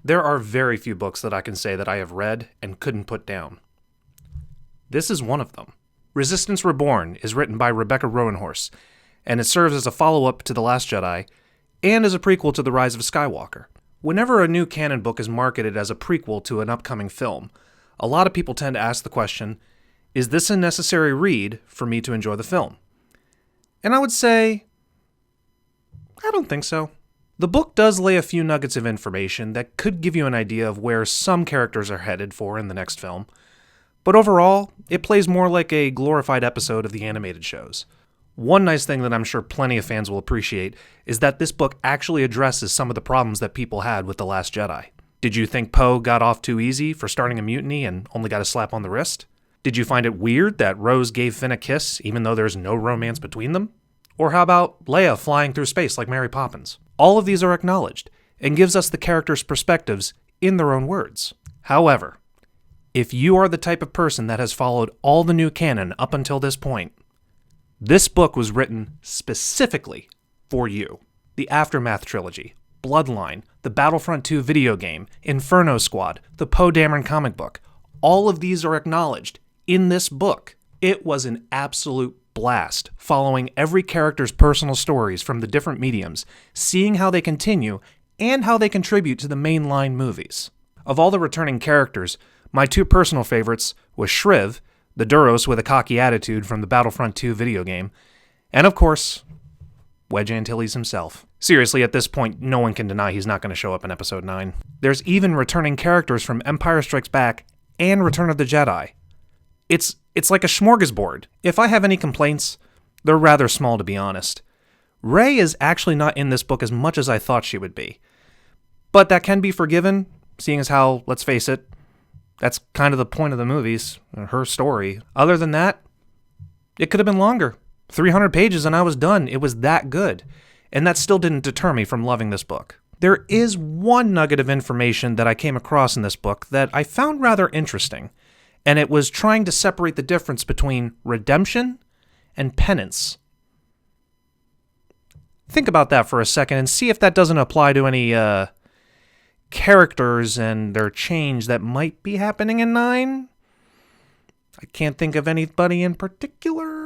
There are very few books that I can say that I have read and couldn't put down. This is one of them. Resistance Reborn is written by Rebecca Roanhorse, and it serves as a follow-up to The Last Jedi and as a prequel to The Rise of Skywalker. Whenever a new canon book is marketed as a prequel to an upcoming film, a lot of people tend to ask the question, is this a necessary read for me to enjoy the film? And I would say, I don't think so. The book does lay a few nuggets of information that could give you an idea of where some characters are headed for in the next film, but overall, it plays more like a glorified episode of the animated shows. One nice thing that I'm sure plenty of fans will appreciate is that this book actually addresses some of the problems that people had with The Last Jedi. Did you think Poe got off too easy for starting a mutiny and only got a slap on the wrist? Did you find it weird that Rose gave Finn a kiss even though there's no romance between them? Or how about Leia flying through space like Mary Poppins? All of these are acknowledged and gives us the characters' perspectives in their own words. However, if you are the type of person that has followed all the new canon up until this point, this book was written specifically for you. The Aftermath trilogy, Bloodline, the Battlefront 2 video game, Inferno Squad, the Poe Dameron comic book, all of these are acknowledged in this book. It was an absolute blast, following every character's personal stories from the different mediums, seeing how they continue, and how they contribute to the mainline movies. Of all the returning characters, my two personal favorites was Shriv, the Duros with a cocky attitude from the Battlefront 2 video game, and of course, Wedge Antilles himself. Seriously, at this point, no one can deny he's not going to show up in Episode 9. There's even returning characters from Empire Strikes Back and Return of the Jedi. It's like a smorgasbord. If I have any complaints, they're rather small, to be honest. Rey is actually not in this book as much as I thought she would be. But that can be forgiven, seeing as how, let's face it, that's kind of the point of the movies, her story. Other than that, it could have been longer. 300 pages and I was done. It was that good. And that still didn't deter me from loving this book. There is one nugget of information that I came across in this book that I found rather interesting, and it was trying to separate the difference between redemption and penance. Think about that for a second and see if that doesn't apply to any characters and their change that might be happening in 9. I can't think of anybody in particular.